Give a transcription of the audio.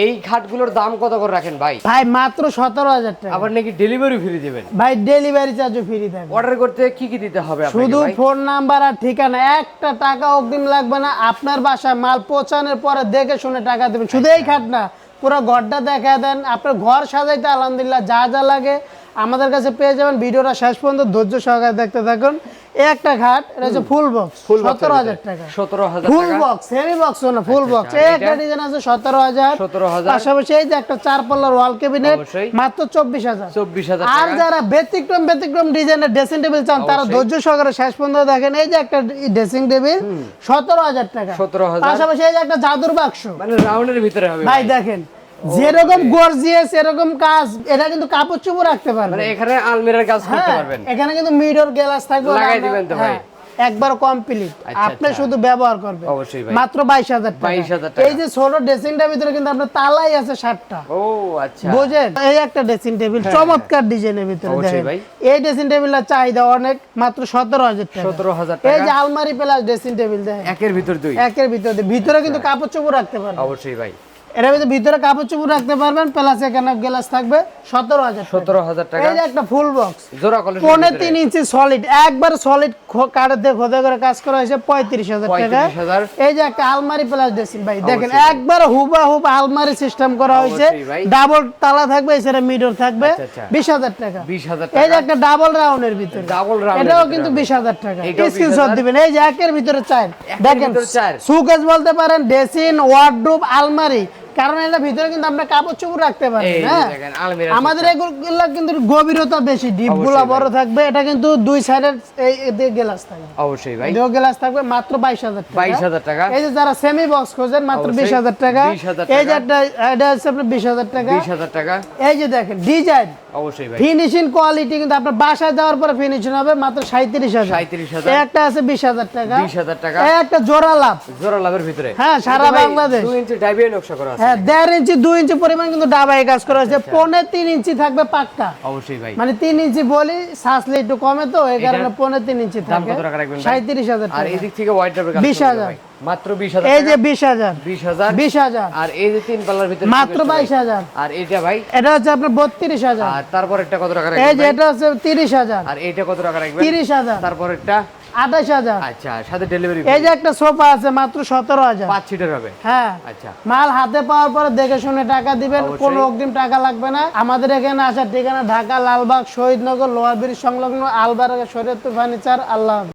এই খাটগুলোর দাম কত করে রাখেন ভাই? ভাই মাত্র 17,000 টাকা। আবার নাকি ডেলিভারি ফ্রি দিবেন? ভাই ডেলিভারি চার্জও ফ্রি থাকবে। অর্ডার করতে কি কি দিতে হবে আপনাকে শুধু ভাই? ফোন নাম্বার আর ঠিকানা, একটা টাকা অগ্রিম লাগবে না। আপনার বাসায় মাল পৌঁছানোর পরে দেখে শুনে টাকা দেবেন। শুধু এই খাট না, পুরো ঘরটা দেখা দেন। আপনার ঘর সাজাইতে আলহামদুলিল্লাহ যা যা লাগে আমাদের কাছে পেয়ে যাবেন। ভিডিওটা শেষ পর্যন্ত ধৈর্য সহকারে দেখতে থাকুন। এই একটা খাট, এটা হচ্ছে ফুল বক্স, 17,000 টাকা। 17,000 ফুল টাকা। বক্স, সেমি বক্স না, ফুল বক্স। এই একটা ডিজাইন আছে 17,000। 17,000। পাশাপাশি এই যে একটা 4 পাল্লার ওয়াল ক্যাবিনেট, অবশ্যই। মাত্র 24,000। 24,000 আর টাকা। যারা ব্যতিক্রম ডিজাইনের ড্রেসিং টেবিল চান তারা অবশ্যই। ধৈর্য সহকারে শেষ পর্যন্ত দেখেন। এই যে একটা ড্রেসিং টেবিল 17,000 টাকা। 17,000। পাশাপাশি এই যে একটা জাদুর বাক্স, মানে রাউন্ডের ভিতরে হবে ভাই দেখেন যেরকম গর্জিয়াস এরকম কাজ। এটা কিন্তু কাপড় চোপড় রাখতে পারবেন। মানে এখানে আলমিরার কাজ করতে হ্যাঁ, পারবেন। এখানে কিন্তু মিরর গ্লাস থাকবে, লাগাই দিবেন তো ভাই। হ্যাঁ, একবার কমপ্লিট। আচ্ছা, আপনি আচ্ছা। শুধু ব্যবহার করবেন। অবশ্যই ভাই। মাত্র 22,000 টাকা। 22,000 টাকা। এই যে ছোট ড্রেসিংটার ভিতরে কিন্তু আপনার তালাই আছে 7টা। ও আচ্ছা। বুঝেন, এই একটা ড্রেসিং টেবিল চমৎকার ডিজাইনের ভিতরে অবশ্যই দেখেন। ভাই। এই ড্রেসিং টেবিলটার চাহিদা অনেক, মাত্র 17,000 টাকা। 17,000 এই টাকা। যে আলমারি প্লাস ড্রেসিং টেবিল দেখেন, একের ভিতর দুই। একের ভিতরে ভিতরে কিন্তু কাপড় চোপড় রাখতে পারবেন। অবশ্যই ভাই। এর ভিতরে কাপড় চোপড় রাখতে পারবেন, প্লাস এখানে গ্লাস থাকবে। 17,000 টাকা। 17,000 টাকা। এই যে একটা ফুল বক্স, জোড়া কলের 3.5 ইঞ্চি সলিড, একবার সলিড কাঠের দিয়ে খোদা করে কাজ করা হয়েছে, 35,000 টাকা। 35,000। এই যে একটা আলমারি প্লাস ড্রেসিং, ভাই দেখেন অবশ্যই। একবার হুবাহুব আলমারি সিস্টেম করা হয়েছে। অবশ্যই ভাই। ডাবল তালা থাকবে, এছাড়া মিডর থাকবে। আচ্ছা, আচ্ছা। 20,000 টাকা। 20,000 এই যে টাকা। একটা ডাবল রাউন্ডের ভিতরে, ডাবল রাউন্ডের এটাও ভিতরে কিন্তু হবে। 20,000 টাকা। এটাও স্ক্রিনশট 20,000 দিবেন। এই যে একের ভিতরে 4 একের দেখেন, ভিতরে 4। সুকেস বলতে পারেন, ড্রেসিং, ওয়ার্ডরোব, আলমারি। কারণ এটা ভিতরে কিন্তু আমরা কাপড় চোপড় রাখতে পারি। এই যে হ্যাঁ, দেখেন আলমিরা আমাদের এগুলো কিন্তু গভীরতা বেশি, ডিপগুলো অবশ্যই বড় ভাই। থাকবে। এটা কিন্তু দুই সাইডের এই দিকে গ্লাস থাকবে, অবশ্যই ভাই। এদিকেও গ্লাস থাকবে। মাত্র 22,000 টাকা। 22,000 টাকা। এই যে যারা সেমি বক্স খোঁজেন, মাত্র অবশ্যই। 20,000 টাকা। 20,000 এই যে টাকা। একটা, এটা হচ্ছে আপনার 20,000 টাকা। 20,000 টাকা। এই যে দেখেন ডিজাইন, অবশ্যই ভাই। ফিনিশিং কোয়ালিটি কিন্তু আপনার বাসায় যাওয়ার পরে ফিনিশিং হবে। মাত্র 37,000। 37,000। এই একটা আছে 20,000 টাকা। 20,000 টাকা। এই একটা জোড়া লাভ, জোড়া লাভের ভিতরে। হ্যাঁ, সারা কিন্তু ভাই, বাংলাদেশ। 2 ইঞ্চি ডাইবিয়ে নকশা করা আছে। হ্যাঁ, 1.5 ইঞ্চি 2 ইঞ্চি পরিমাণ কিন্তু ডাবায় কাজ করা হয়েছে। 3.5 ইঞ্চি থাকবে পাক্কা। অবশ্যই ভাই। মানে 3 ইঞ্চি বলি, সাসলে একটু কমে, তো এই কারণে এটার 3.5 ইঞ্চি দাম থাকে। কত টাকা রাখবেন ভাই? 37,000 আর টাকা। এই দিক থেকে হোয়াইট ডাবের 20,000 মাত্র 20,000 এই যে টাকা। 20,000, 20,000। 20,000। আর এই যে 3 পাল্লার ভিতরে মাত্র সুকেশটা ভাই। 22,000। আর এটা ভাই, এটা হচ্ছে আপনার 32,000। আর তারপর একটা কত টাকা এই রাখবেন যে ভাই? এটা হচ্ছে 30,000, আর এইটা কত টাকা রাখবেন? 30,000, তারপর একটা 28,000। আচ্ছা, সাথে ডেলিভারি এই যে একটা সোফা আছে, মাত্র 17,000। 5 সিটার হবে। হ্যাঁ, আচ্ছা। মাল হাতে পাওয়ার পরে দেখে শুনে টাকা দিবেন, অবশ্যই। কোনো অগ্রিম টাকা লাগবে না। আমাদের এখানে আসার ঠিকানা ঢাকা লালবাগ, শহীদনগর, লোহার ব্রিজ সংলগ্ন আলবারগা শরীয়তপুর ফার্নিচার। আল্লাহ হাফেজ।